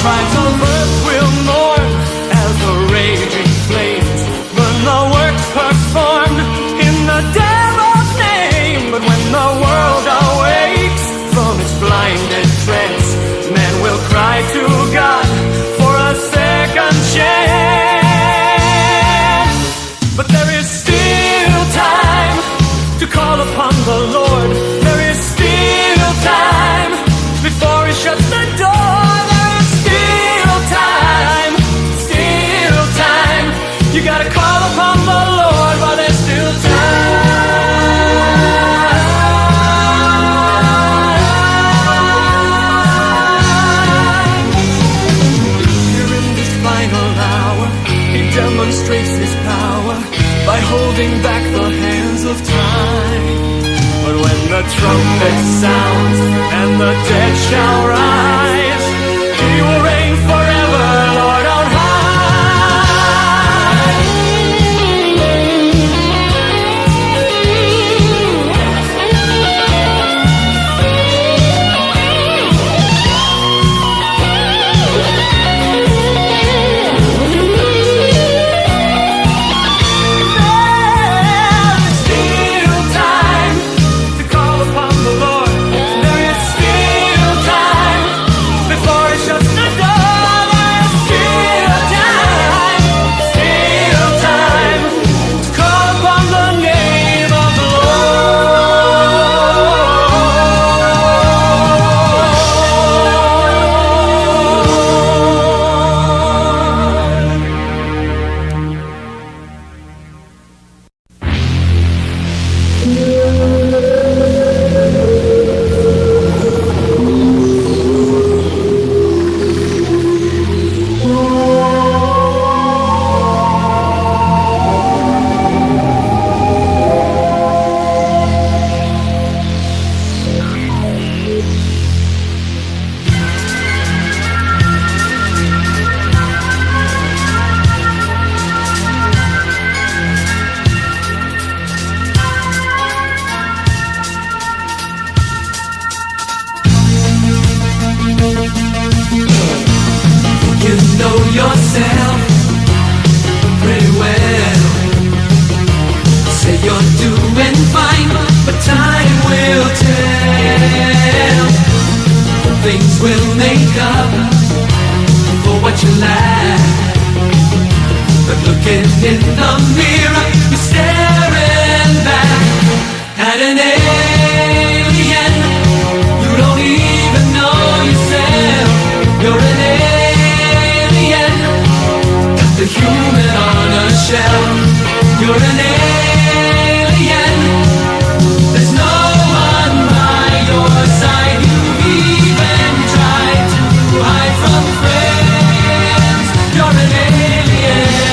tribes of earth will mourn as the raging flames burn the works performed in the devil's name. But when the world awakes from its blinded trance, men will cry to God for a second chance. But there is still time to call upon the Lord. There is still time before He shuts the door. There is still time, still time. You gotta call upon the Lord while there's still time. Here in this final hour, He demonstrates His power by holding back the hands of time. But when the trumpet sounds and the dead shall rise, He will reign forever, Lord on high. Yourself pretty well. Say you're doing fine, but time will tell. Things will make up for what you lack. But looking in the mirror, you're staring back at an alien. You don't even know yourself. You're an alien, the human on a shelf. You're an alien. There's no one by your side. You've even tried to hide from friends. You're an alien.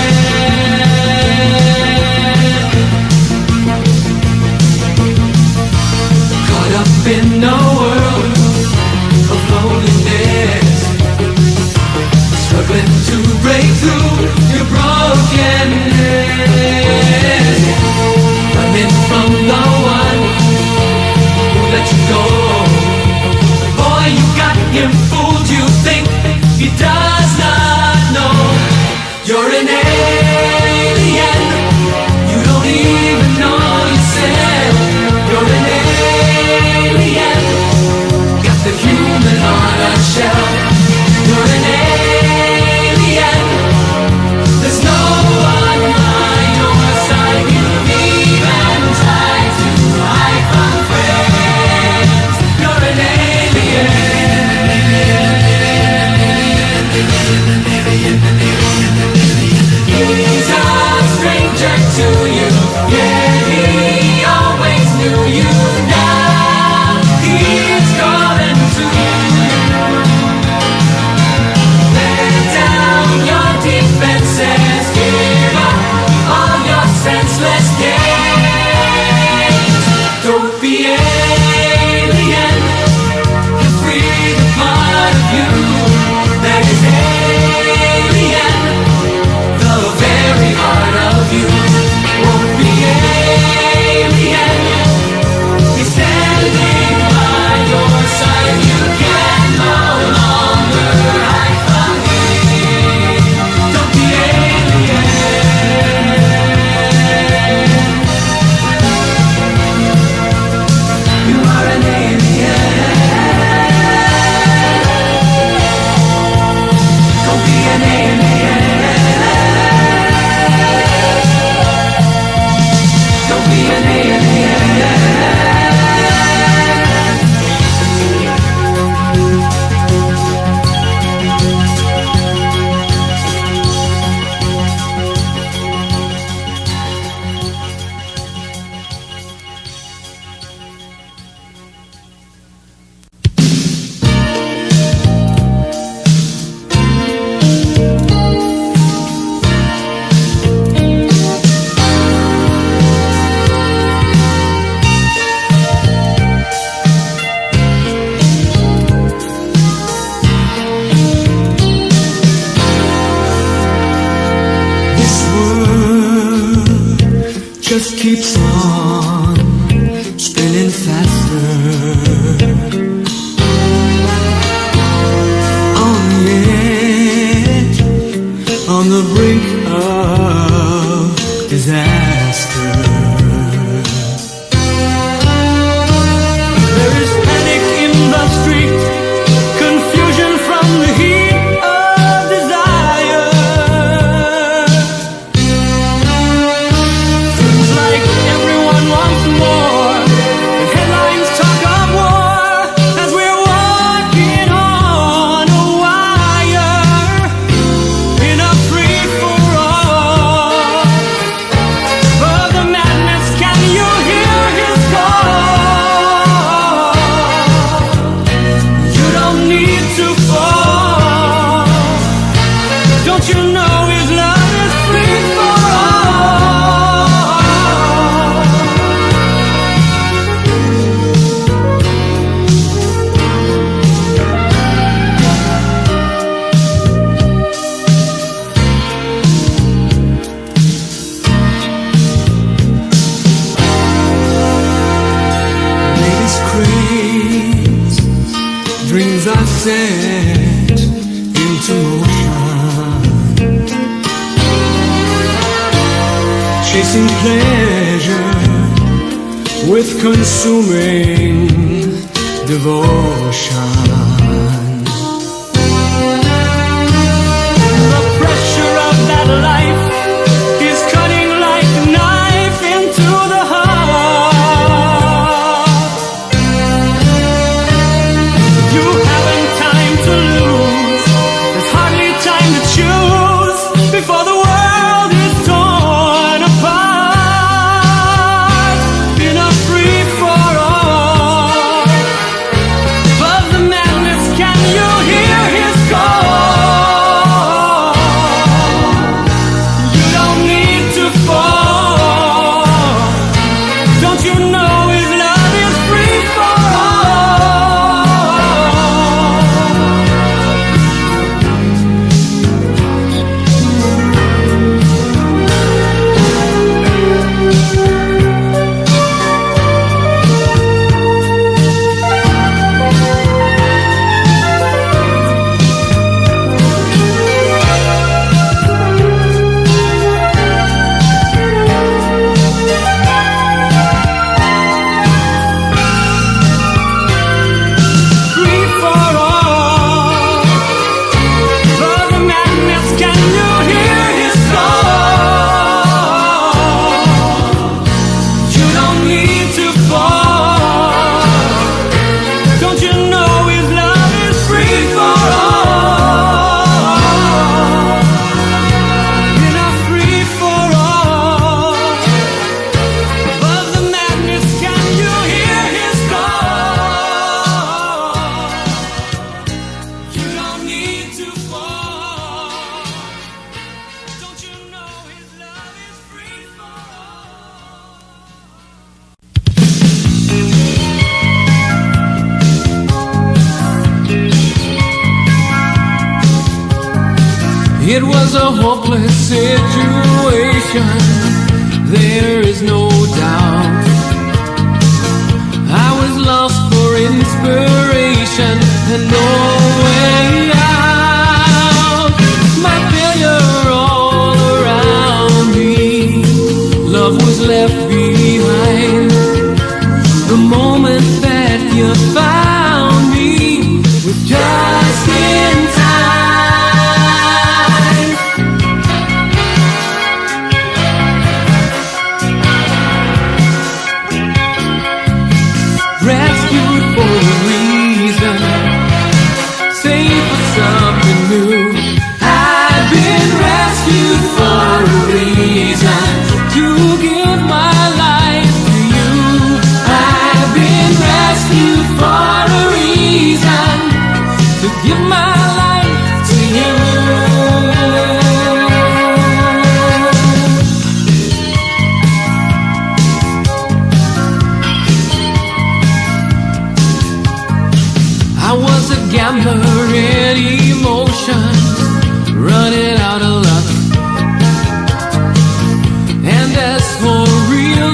keeps on spinning faster. On the edge, on the brink of disaster. There is panic in the street, confusion from the heat of desire. Seems like everyone wants more, and headlines talk of war as we're walking on a wire in a free-for-all. But the madness, can you hear his call? You don't need to fall. Don't you know his love is free-for-all? Ladies craze, dreams are set into motion, chasing pleasure with consuming devotion. The pressure of that life is cutting like a knife into the heart. You haven't time to lose, there's hardly time to choose before the world is torn apart in a free-for-all. But the madness, can you hear his call? You don't need to fall. Don't you know his love is free-for-all? Free-for-all. But the madness, can you hear his call? You don't need to fall. Don't you know his love is free-for-all? In a free-for-all. But the madness, can you hear his call? You don't need to fall. Don't you know his love is free-for-all? It was a hopeless situation, there is no doubt. I was lost for inspiration and no way out. My failure all around me, love was left behind. The moment that you found me was just in time. Rescued for a reason, saved for something new. I've been rescued for a reason, to give my life to you. I've been rescued for a reason, to give my life to you. I was a gambler in emotion, running out of luck. And as for real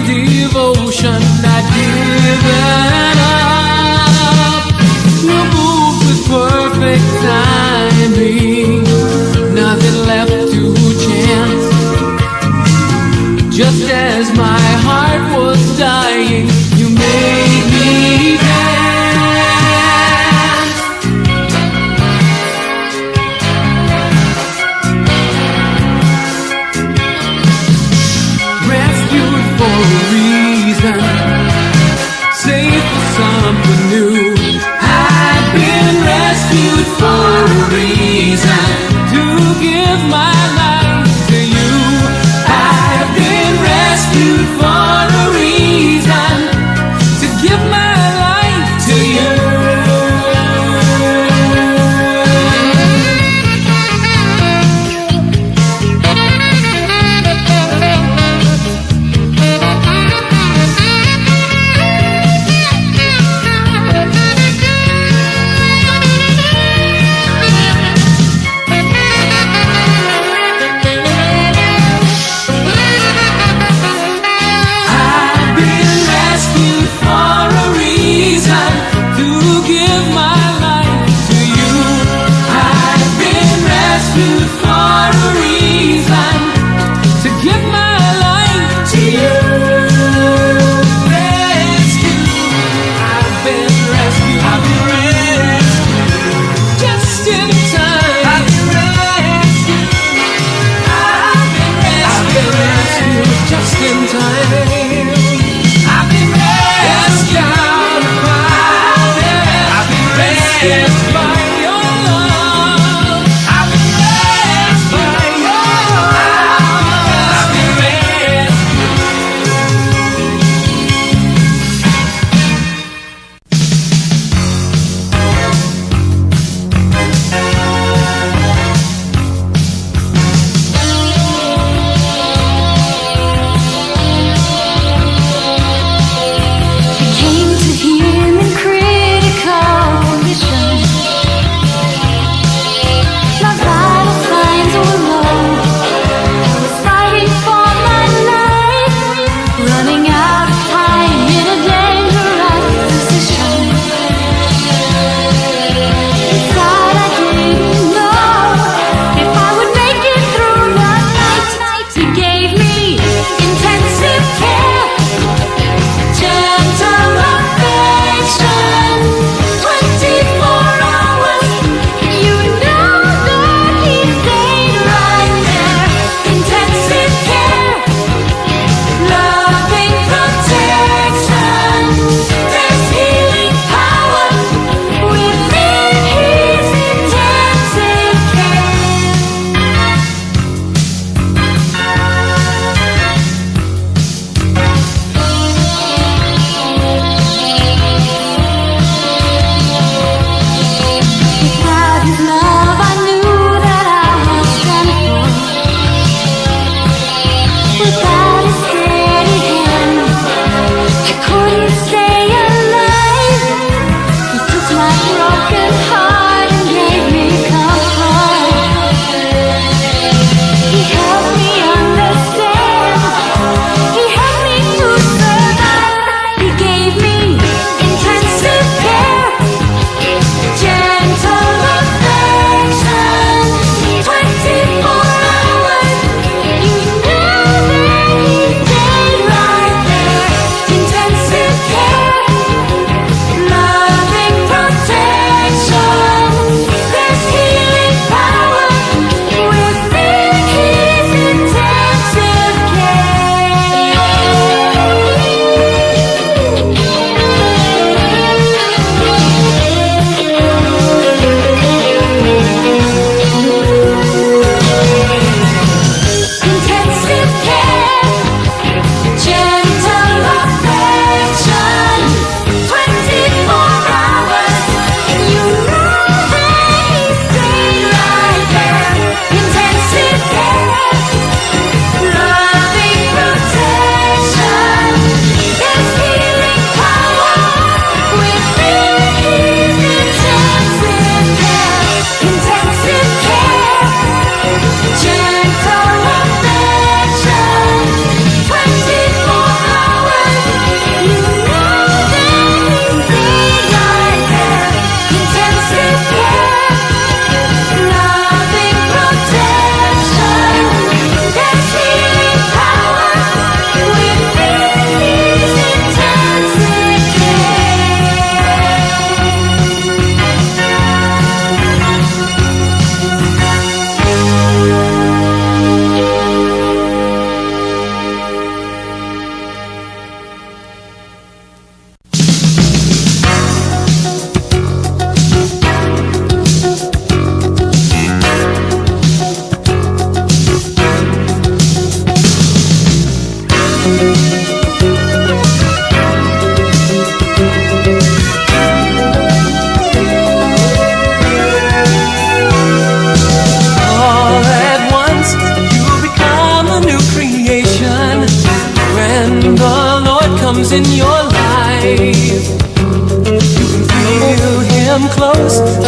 dying, you made me dance. Rescued for a reason, saved for something new. I've been rescued for a reason, to give my life to you. I've been rescued for a reason,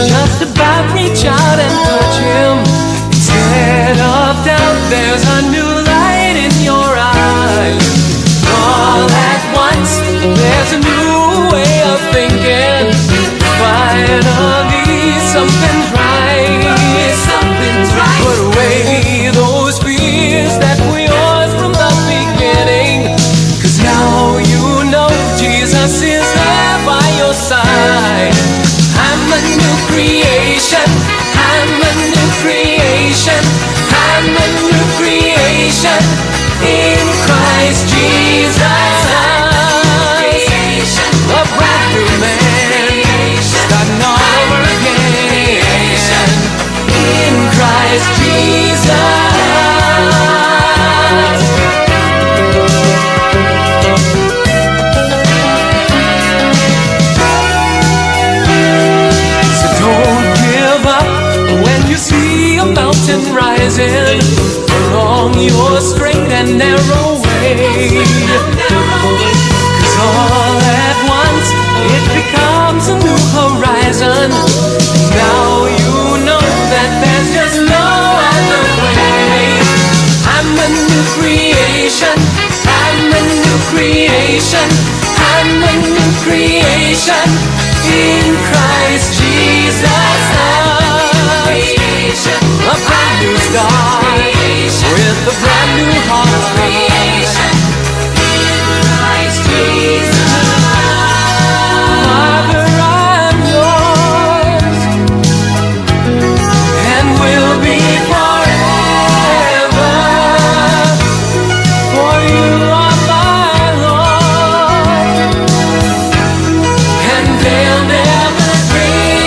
just about reach out and touch him. Instead of doubt, there's a new light in your eyes. All at once, there's a new way of thinking. Finally, something's right. Something's right. Put away those fears that were yours from the beginning. 'Cause now you know Jesus is there by your side. I'm a new creation. I'm a new creation. I'm a new creation in Christ Jesus. A brand new man, starting all over again in Christ Jesus. So don't give up when you see a mountain rising along your straight and narrow way. 'Cause all at once it becomes a new horizon. Now you know that there's just no other way. I'm a new creation. I'm a new creation. I'm a new creation in Christ Jesus. A brand new start with a brand new heart. Father, I'm yours and will be forever. For you are my Lord, and they'll never dream.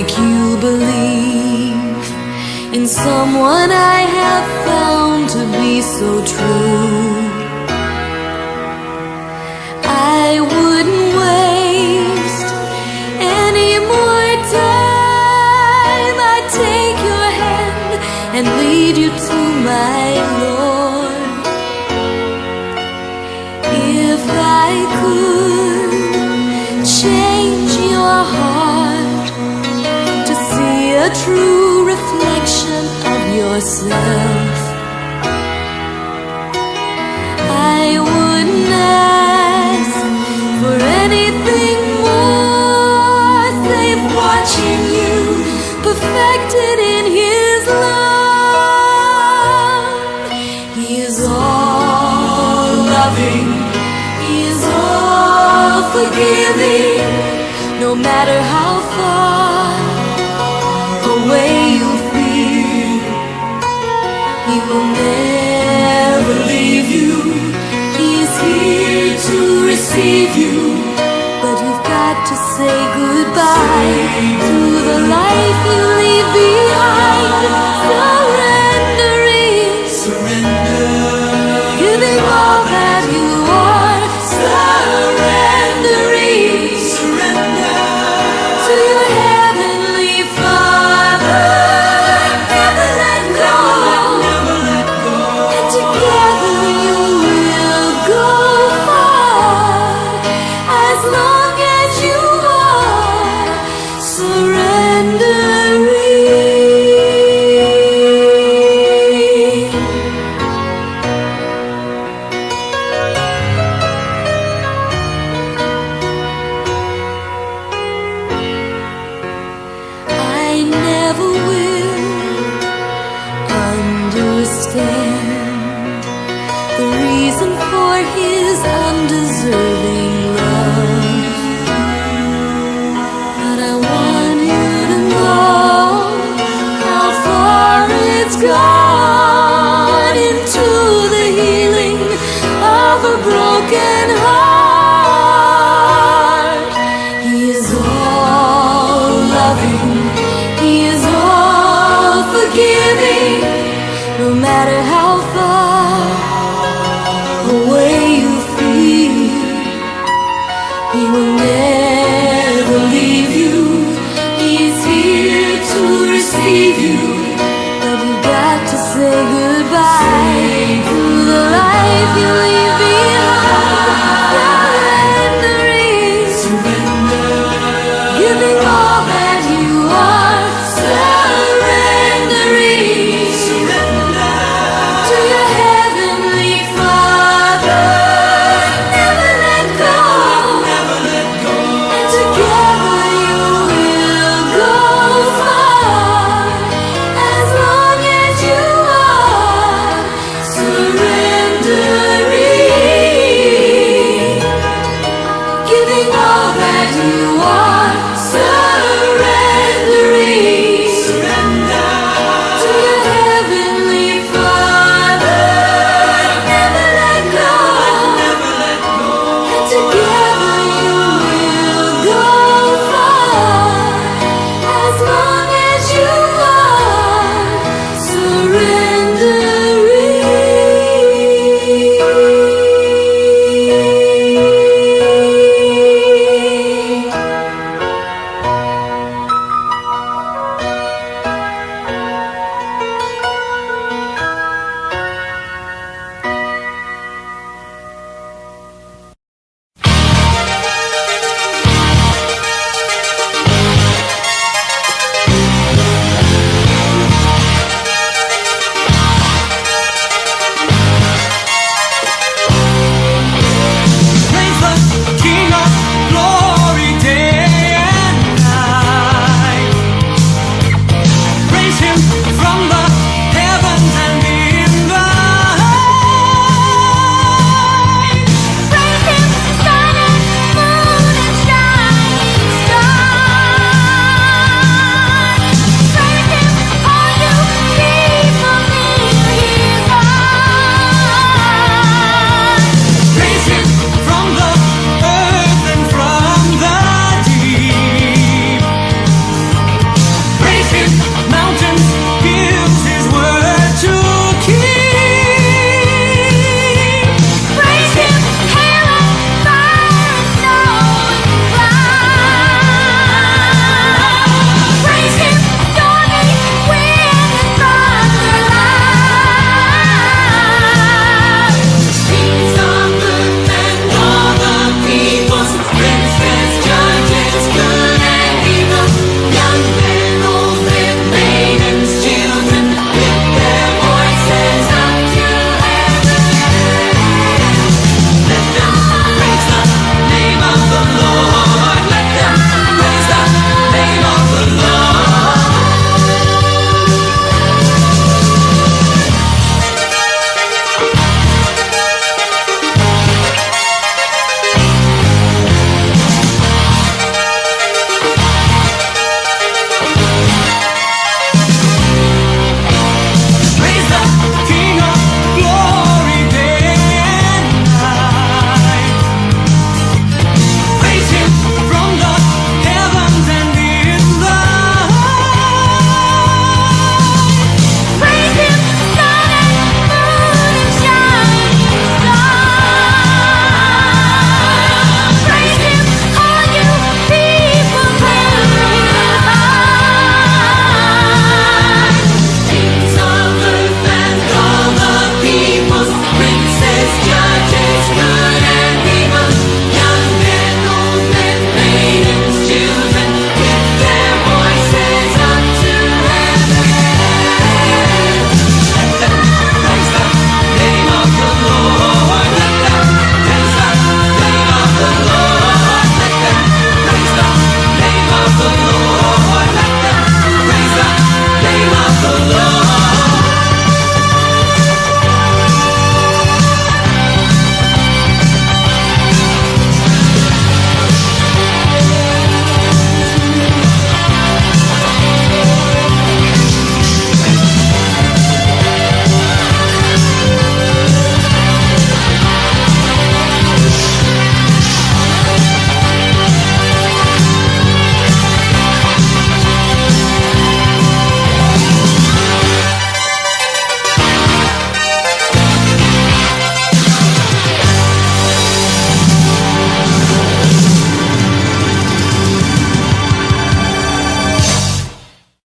make you believe in someone I have found to be so true. I wouldn't waste any more time. I'd take your hand and lead you to my Lord. If I could change your heart to see a true reflection of yourself, I wouldn't ask for anything more save watching you perfected in His love. He is all loving, He is all forgiving. No matter how far away you feel, He will never leave you. He's here to receive you, but you've got to say goodbye to the life you leave behind. Surrendering, giving all that you are. Surrendering, surrender to your heavenly Father. Never let go, never let go. And together you will go far, as long as you are surrendering. I never will understand the reason for His understanding.